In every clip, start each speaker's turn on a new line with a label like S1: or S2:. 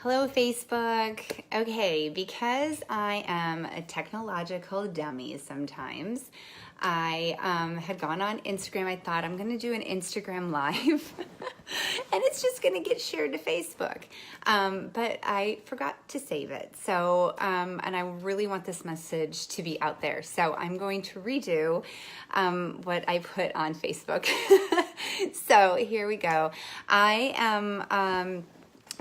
S1: Hello, Facebook. Okay, because I am a technological dummy sometimes, I had gone on Instagram. I thought I'm going to do an Instagram live and it's just going to get shared to Facebook. But I forgot to save it. So, and I really want this message to be out there. So I'm going to redo what I put on Facebook. So here we go. I am...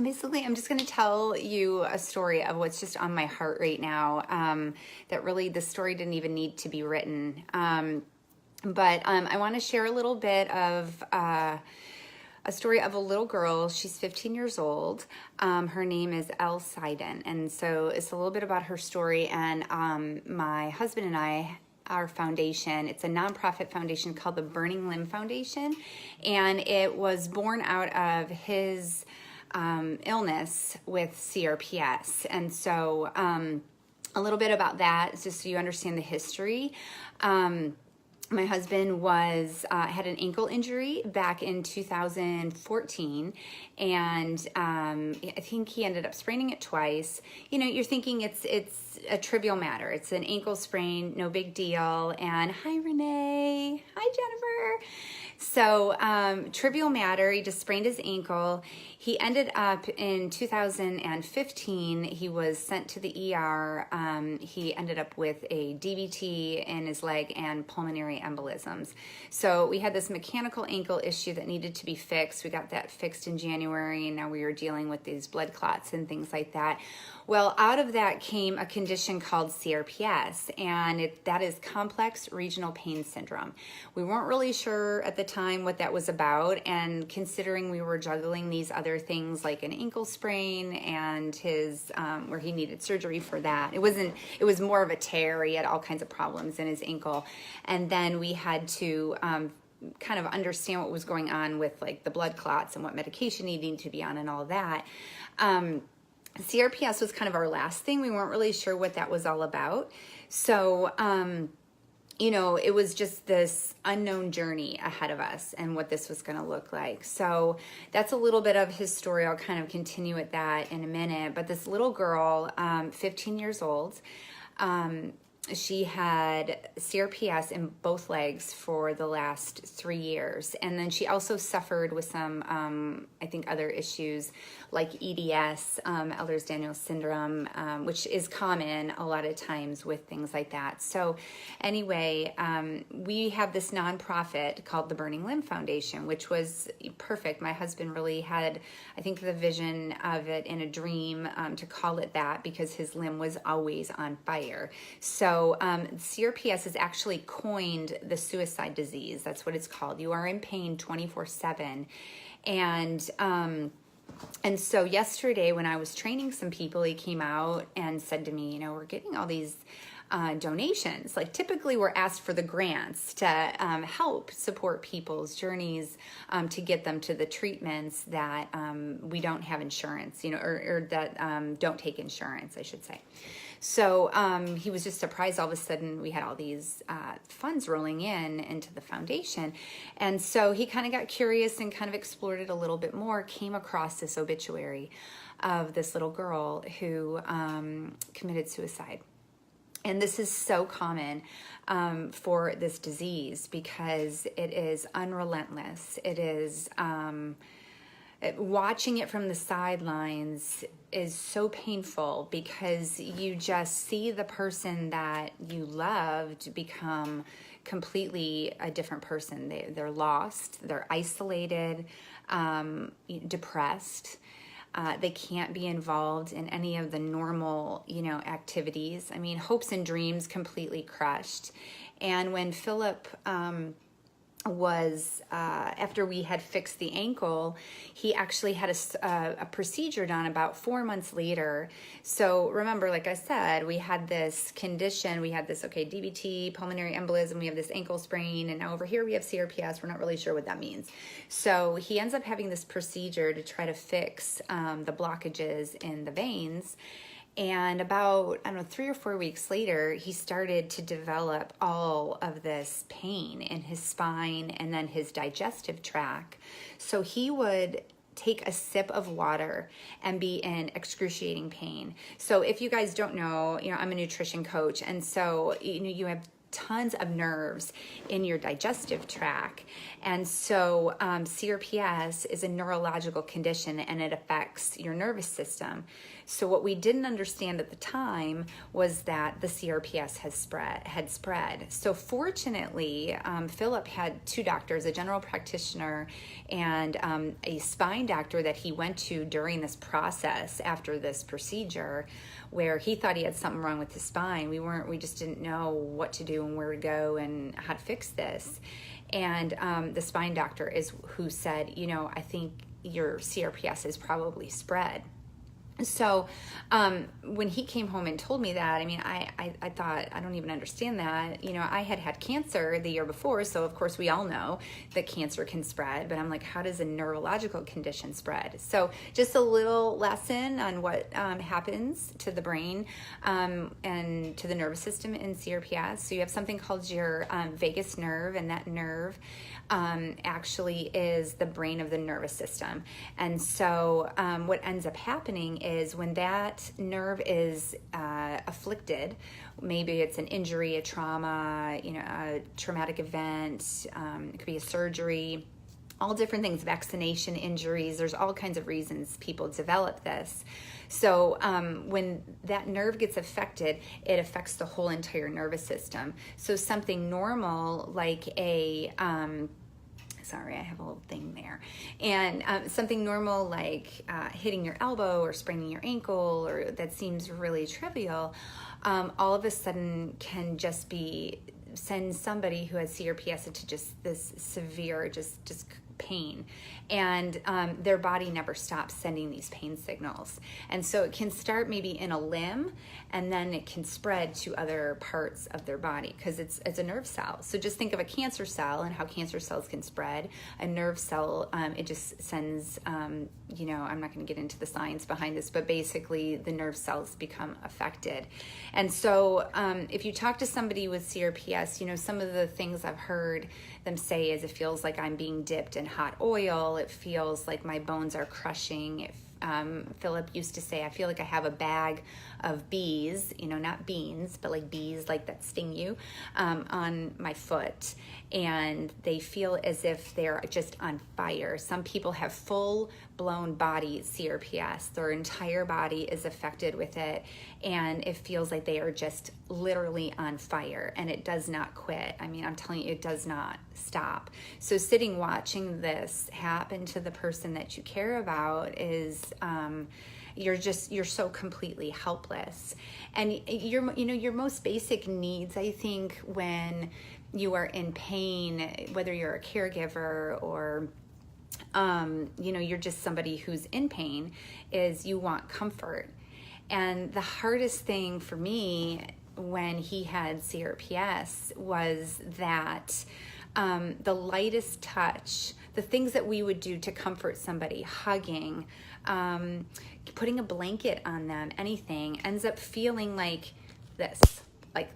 S1: Basically, I'm just going to tell you a story of what's just on my heart right now, that really the story didn't even need to be written. But I want to share a little bit of a story of a little girl. She's 15 years old. Her name is Elle Seiden. And so it's a little bit about her story. And my husband and I, our foundation, it's a nonprofit foundation called the Burning Limb Foundation. And it was born out of his illness with CRPS. And so a little bit about that, just so you understand the history. My husband was had an ankle injury back in 2014, and I think he ended up spraining it twice. You know, you're thinking it's a trivial matter. It's an ankle sprain, no big deal. And hi, Renee. Hi, Jennifer. So trivial matter. He just sprained his ankle. He ended up in 2015. He was sent to the ER. He ended up with a DVT in his leg and pulmonary embolisms. So we had this mechanical ankle issue that needed to be fixed. We got that fixed in January, and now we were dealing with these blood clots and things like that. Well, out of that came a condition called CRPS, and that is complex regional pain syndrome. We weren't really sure at the time what that was about, and considering we were juggling these other things like an ankle sprain and his where he needed surgery for that. It was more of a tear. He had all kinds of problems in his ankle, and then we had to kind of understand what was going on with like the blood clots and what medication he needed to be on and all of that. CRPS was kind of our last thing. We weren't really sure what that was all about. So, you know, it was just this unknown journey ahead of us and what this was going to look like. So that's a little bit of his story. I'll kind of continue with that in a minute. But this little girl, 15 years old, she had CRPS in both legs for the last 3 years. And then she also suffered with some, I think, other issues like EDS, Ehlers-Danlos syndrome, which is common a lot of times with things like that. So anyway, we have this nonprofit called the Burning Limb Foundation, which was perfect. My husband really had, I think, the vision of it in a dream to call it that because his limb was always on fire. So CRPS has actually coined the suicide disease. That's what it's called. You are in pain 24/7. And so yesterday when I was training some people, he came out and said to me, you know, we're getting all these donations. Like typically we're asked for the grants to help support people's journeys to get them to the treatments that we don't have insurance, you know, or that don't take insurance, I should say. So he was just surprised all of a sudden we had all these funds rolling into the foundation. And so he kind of got curious and kind of explored it a little bit more, came across this obituary of this little girl who committed suicide. And this is so common for this disease because it is unrelentless. It is... watching it from the sidelines is so painful because you just see the person that you loved become completely a different person. They're lost, they're isolated, depressed. They can't be involved in any of the normal, you know, activities. I mean, hopes and dreams completely crushed. And when Philip was after we had fixed the ankle, he actually had a procedure done about 4 months later. So remember, like I said, we had this condition, we had this, DVT, pulmonary embolism, we have this ankle sprain, and now over here we have CRPS. We're not really sure what that means. So he ends up having this procedure to try to fix the blockages in the veins. And about, 3 or 4 weeks later, he started to develop all of this pain in his spine and then his digestive tract. So he would take a sip of water and be in excruciating pain. So if you guys don't know, I'm a nutrition coach, and so you have tons of nerves in your digestive tract. And so CRPS is a neurological condition, and it affects your nervous system. So what we didn't understand at the time was that the CRPS had spread. So fortunately, Philip had two doctors, a general practitioner and a spine doctor that he went to during this process after this procedure, where he thought he had something wrong with his spine. We just didn't know what to do and where to go and how to fix this. And the spine doctor is who said, I think your CRPS is probably spread. So when he came home and told me that, I thought, I don't even understand that. I had cancer the year before, so of course we all know that cancer can spread, but I'm like, how does a neurological condition spread? So just a little lesson on what happens to the brain and to the nervous system in CRPS. So you have something called your vagus nerve, and that nerve actually is the brain of the nervous system. And so what ends up happening is when that nerve is afflicted, maybe it's an injury, a trauma, a traumatic event, it could be a surgery, all different things, vaccination, injuries, there's all kinds of reasons people develop this. So when that nerve gets affected, it affects the whole entire nervous system. So something normal like sorry, I have a little thing there. And something normal like hitting your elbow or spraining your ankle, or that seems really trivial, all of a sudden can just send somebody who has CRPS into just this severe, just pain. And their body never stops sending these pain signals. And so it can start maybe in a limb, and then it can spread to other parts of their body because it's a nerve cell. So just think of a cancer cell and how cancer cells can spread. A nerve cell, it just sends, I'm not going to get into the science behind this, but basically the nerve cells become affected. And so if you talk to somebody with CRPS, some of the things I've heard them say is, it feels like I'm being dipped in hot oil. It feels like my bones are crushing. Philip used to say, I feel like I have a bag of bees, not beans, but like bees like that sting you, on my foot. And they feel as if they're just on fire. Some people have full-blown body CRPS. Their entire body is affected with it, and it feels like they are just literally on fire, and it does not quit. I'm telling you, it does not stop. So sitting watching this happen to the person that you care about is you're so completely helpless. And your most basic needs, I think, when you are in pain, whether you're a caregiver or you're just somebody who's in pain, is you want comfort. And the hardest thing for me when he had CRPS was that the lightest touch, the things that we would do to comfort somebody, hugging, putting a blanket on them, anything, ends up feeling like this. Like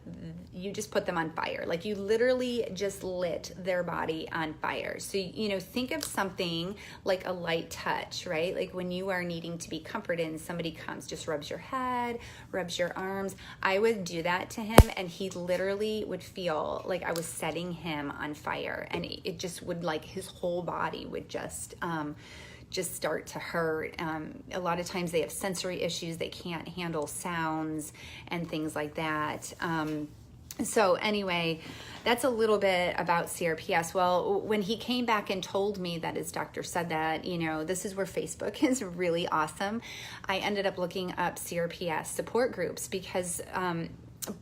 S1: you just put them on fire. Like you literally just lit their body on fire. So, think of something like a light touch, right? Like when you are needing to be comforted and somebody comes, just rubs your head, rubs your arms. I would do that to him, and he literally would feel like I was setting him on fire. And it just would, like, his whole body would just start to hurt. A lot of times they have sensory issues. They can't handle sounds and things like that. So anyway, that's a little bit about CRPS. Well, when he came back and told me that his doctor said that, this is where Facebook is really awesome. I ended up looking up CRPS support groups because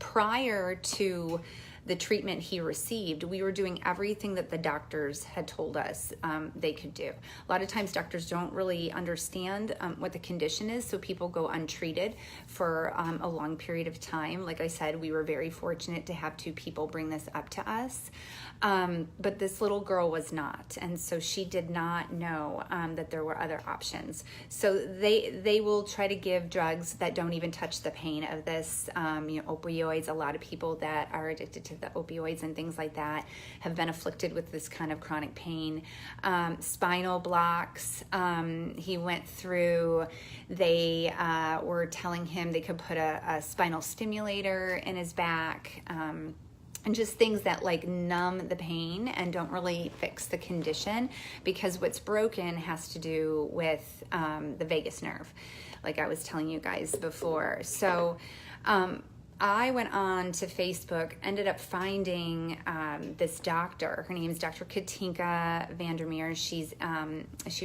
S1: prior to the treatment he received, we were doing everything that the doctors had told us they could do. A lot of times doctors don't really understand what the condition is, so people go untreated for a long period of time. Like I said, we were very fortunate to have two people bring this up to us, but this little girl was not, and so she did not know that there were other options. So they will try to give drugs that don't even touch the pain of this, opioids. A lot of people that are addicted to take the opioids and things like that, have been afflicted with this kind of chronic pain. Spinal blocks, he went through, they were telling him they could put a spinal stimulator in his back, and just things that like numb the pain and don't really fix the condition, because what's broken has to do with the vagus nerve, like I was telling you guys before. So I went on to Facebook, ended up finding this doctor. Her name is Dr. Katinka Vandermeer. She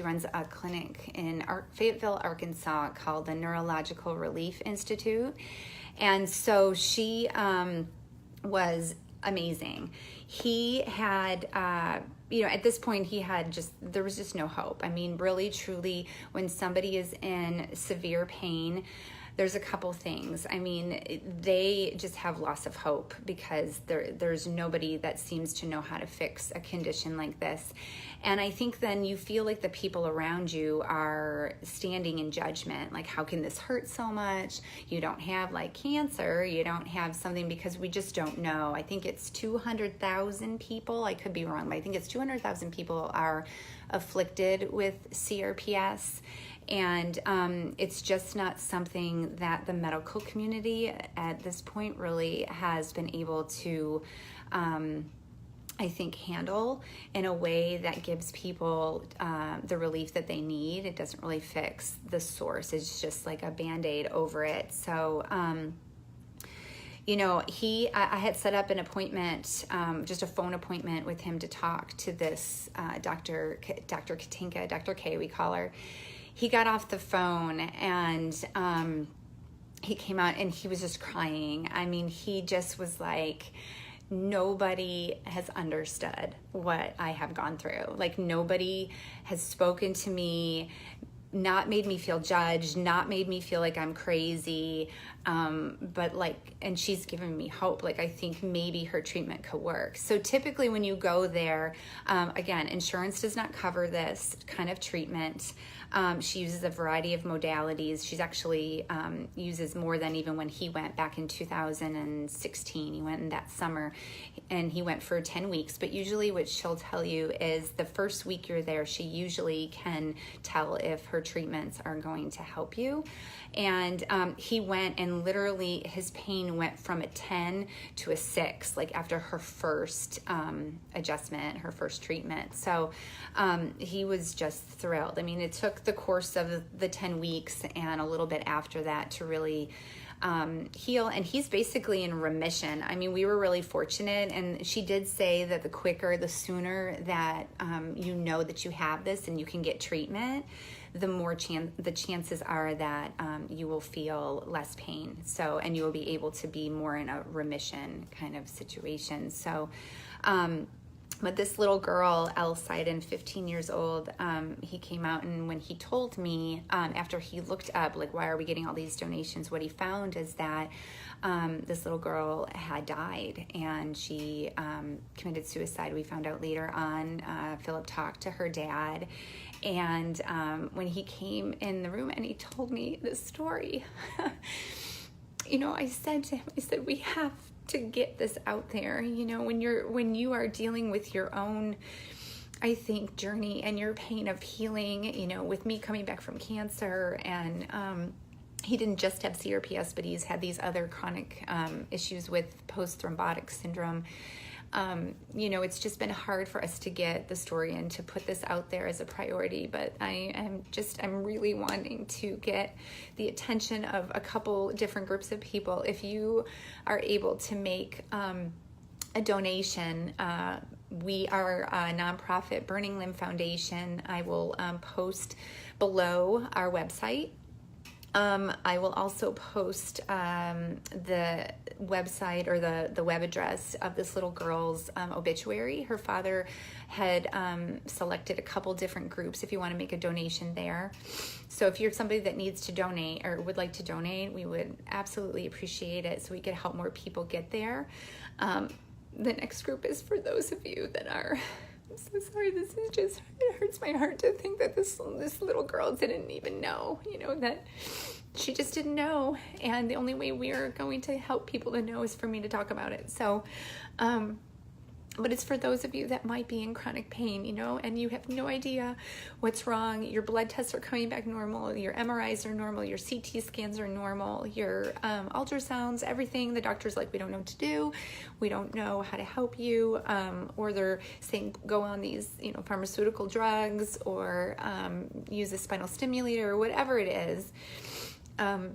S1: runs a clinic in Fayetteville, Arkansas, called the Neurological Relief Institute. And so she was amazing. He had, at this point there was just no hope. I mean, really, truly, when somebody is in severe pain, there's a couple things. I mean, they just have loss of hope, because there's nobody that seems to know how to fix a condition like this. And I think then you feel like the people around you are standing in judgment, like, how can this hurt so much? You don't have like cancer, you don't have something, because we just don't know. I think it's 200,000 people, I could be wrong, but I think it's 200,000 people are afflicted with CRPS. And it's just not something that the medical community at this point really has been able to, I think, handle in a way that gives people the relief that they need. It doesn't really fix the source. It's just like a Band-Aid over it. So, I had set up an appointment, just a phone appointment with him to talk to this Dr. Katinka, Dr. K, we call her. He got off the phone and he came out and he was just crying. I mean, he just was like, nobody has understood what I have gone through. Like, nobody has spoken to me, not made me feel judged, not made me feel like I'm crazy, but like, and she's given me hope. Like, I think maybe her treatment could work. So typically when you go there, again, insurance does not cover this kind of treatment. She uses a variety of modalities. She's actually uses more than even when he went back in 2016. He went in that summer and he went for 10 weeks. But usually what she'll tell you is the first week you're there, she usually can tell if her treatments are going to help you. And he went and literally his pain went from a 10 to a 6, like after her first adjustment, her first treatment. So he was just thrilled. I mean, it took the course of the 10 weeks and a little bit after that to really heal, and he's basically in remission. I mean, we were really fortunate, and she did say that the sooner that you know that you have this and you can get treatment, the more the chances are that you will feel less pain. So, and you will be able to be more in a remission kind of situation. So, but this little girl, Elle Seiden, 15 years old, he came out, and when he told me, after he looked up, like, why are we getting all these donations, what he found is that this little girl had died, and she committed suicide. We found out later on. Philip talked to her dad, and when he came in the room and he told me this story, I said to him, we have to get this out there. When you are dealing with your own, I think, journey and your pain of healing, with me coming back from cancer, and he didn't just have CRPS, but he's had these other chronic issues with post-thrombotic syndrome. It's just been hard for us to get the story and to put this out there as a priority, but I'm really wanting to get the attention of a couple different groups of people. If you are able to make a donation, we are a nonprofit, Burning Limb Foundation. I will post below our website. I will also post the website or the web address of this little girl's obituary. Her father had selected a couple different groups if you want to make a donation there. So if you're somebody that needs to donate or would like to donate, we would absolutely appreciate it so we could help more people get there. The next group is for those of you that are I'm so sorry. It hurts my heart to think that this little girl didn't even know, that she just didn't know. And the only way we are going to help people to know is for me to talk about it. So, but it's for those of you that might be in chronic pain, and you have no idea what's wrong. Your blood tests are coming back normal. Your MRIs are normal. Your CT scans are normal. Your ultrasounds, everything. The doctor's like, we don't know what to do. We don't know how to help you. Or they're saying, go on these, pharmaceutical drugs, or use a spinal stimulator, or whatever it is. That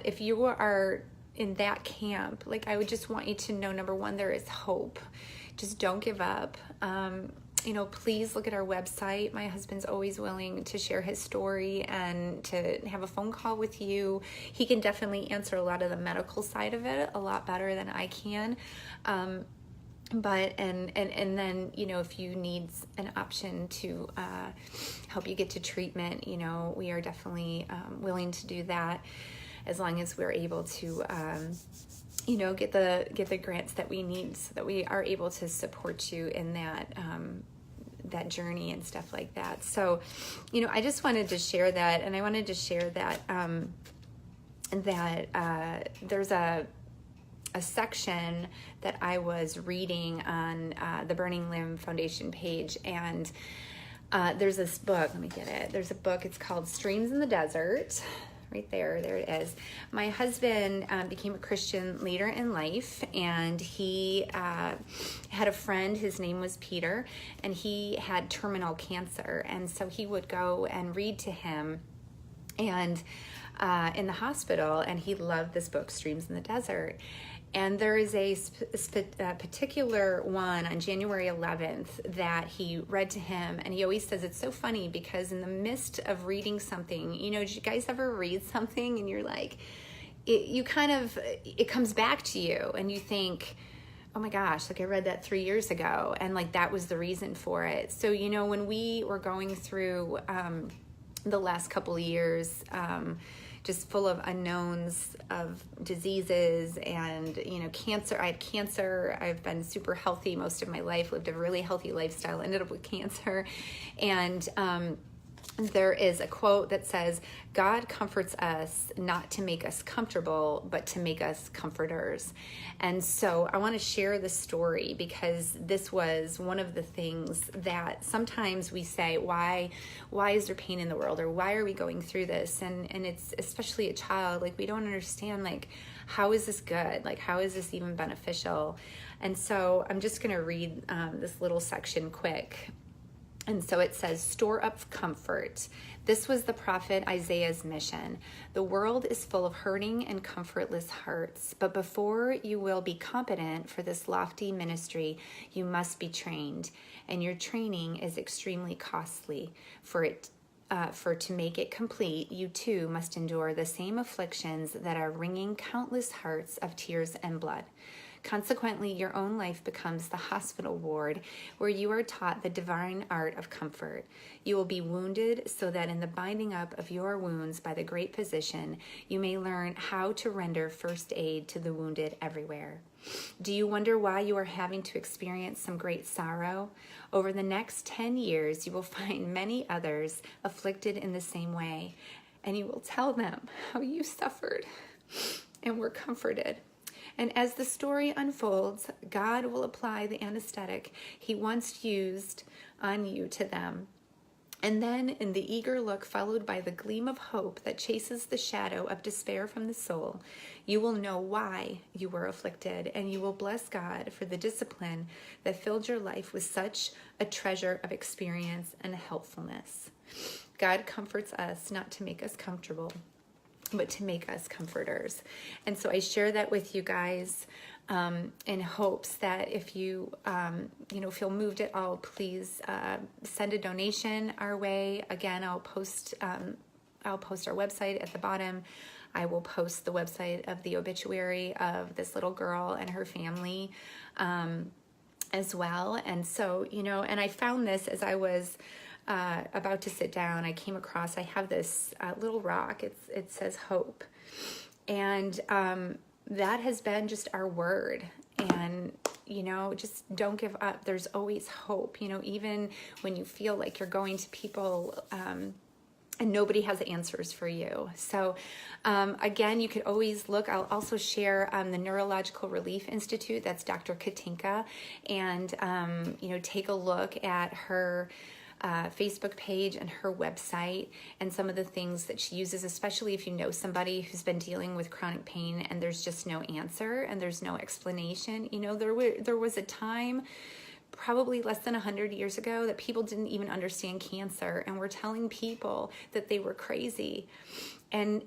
S1: if you are in that camp, like, I would just want you to know, number one, there is hope. Just don't give up. Please look at our website. My husband's always willing to share his story and to have a phone call with you. He can definitely answer a lot of the medical side of it a lot better than I can. But then, if you need an option to help you get to treatment, we are definitely willing to do that, as long as we're able to, get the grants that we need, so that we are able to support you in that journey and stuff like that. So, I just wanted to share that, and I wanted to share that there's a section that I was reading on the Burning Limb Foundation page, and there's this book. Let me get it. There's a book. It's called Streams in the Desert. Right there it is. My husband became a Christian later in life, and he had a friend. His name was Peter, and he had terminal cancer, and so he would go and read to him, and in the hospital, and he loved this book, Streams in the Desert. And there is a particular one on January 11th that he read to him. And he always says, it's so funny because in the midst of reading something, did you guys ever read something and you're like, it comes back to you and you think, oh my gosh, like I read that 3 years ago. And like that was the reason for it. So, when we were going through the last couple of years, just full of unknowns of diseases and, cancer. I had cancer. I've been super healthy most of my life, lived a really healthy lifestyle, ended up with cancer. And there is a quote that says, God comforts us not to make us comfortable, but to make us comforters. And so I want to share the story because this was one of the things that sometimes we say, why is there pain in the world? Or why are we going through this? And it's especially a child, like we don't understand, like, how is this good? Like, how is this even beneficial? And so I'm just going to read this little section quick. And so it says, store up comfort. This was the prophet Isaiah's mission. The world is full of hurting and comfortless hearts, but before you will be competent for this lofty ministry, you must be trained, and your training is extremely costly. For to make it complete, you too must endure the same afflictions that are wringing countless hearts of tears and blood. Consequently, your own life becomes the hospital ward where you are taught the divine art of comfort. You will be wounded so that in the binding up of your wounds by the great physician, you may learn how to render first aid to the wounded everywhere. Do you wonder why you are having to experience some great sorrow? Over the next 10 years, you will find many others afflicted in the same way, and you will tell them how you suffered and were comforted. And as the story unfolds, God will apply the anesthetic he once used on you to them. And then in the eager look followed by the gleam of hope that chases the shadow of despair from the soul, you will know why you were afflicted, and you will bless God for the discipline that filled your life with such a treasure of experience and helpfulness. God comforts us not to make us comfortable, but to make us comforters. And so I share that with you guys in hopes that if you, feel moved at all, please send a donation our way. Again, I'll post our website at the bottom. I will post the website of the obituary of this little girl and her family as well. And so, and I found this as I was about to sit down. I came across, I have this little rock. It says hope. And that has been just our word. And just don't give up. There's always hope, even when you feel like you're going to people, and nobody has answers for you. So again, you could always look. I'll also share the Neurological Relief Institute. That's Dr. Katinka. And, take a look at her Facebook page and her website and some of the things that she uses, especially if you know somebody who's been dealing with chronic pain and there's just no answer and there's no explanation. There was a time probably less than 100 years ago that people didn't even understand cancer and were telling people that they were crazy. And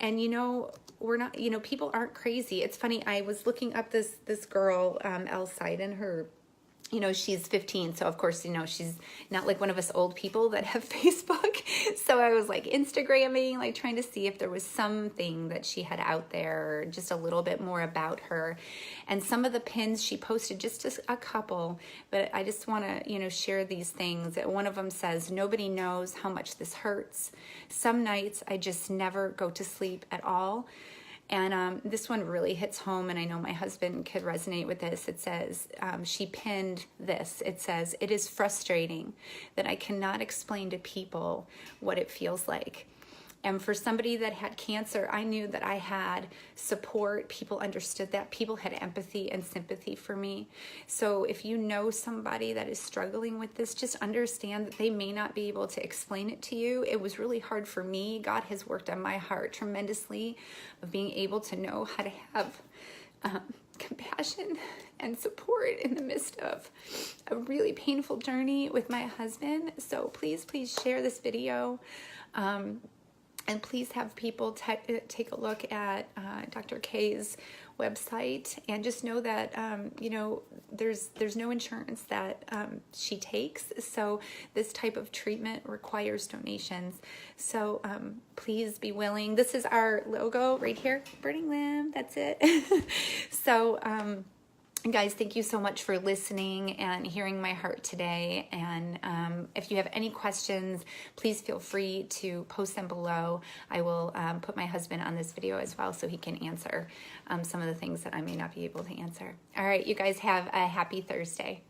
S1: we're not, people aren't crazy. It's funny, I was looking up this girl, Elside, and her, she's 15. So of course, she's not like one of us old people that have Facebook. So I was like Instagramming, like trying to see if there was something that she had out there, just a little bit more about her. And some of the pins she posted, just a couple, but I just want to, share these things. One of them says, "Nobody knows how much this hurts. Some nights I just never go to sleep at all." And this one really hits home, and I know my husband could resonate with this. It says, she pinned this. It says, "It is frustrating that I cannot explain to people what it feels like." And for somebody that had cancer, I knew that I had support. People understood that. People had empathy and sympathy for me. So if you know somebody that is struggling with this, just understand that they may not be able to explain it to you. It was really hard for me. God has worked on my heart tremendously of being able to know how to have compassion and support in the midst of a really painful journey with my husband. So please share this video. And please have people take a look at Dr. K's website, and just know that there's no insurance that she takes. So this type of treatment requires donations. So please be willing. This is our logo right here, burning lamb. That's it. So. Guys, thank you so much for listening and hearing my heart today. And if you have any questions, please feel free to post them below. I will put my husband on this video as well so he can answer some of the things that I may not be able to answer. All right, you guys have a happy Thursday.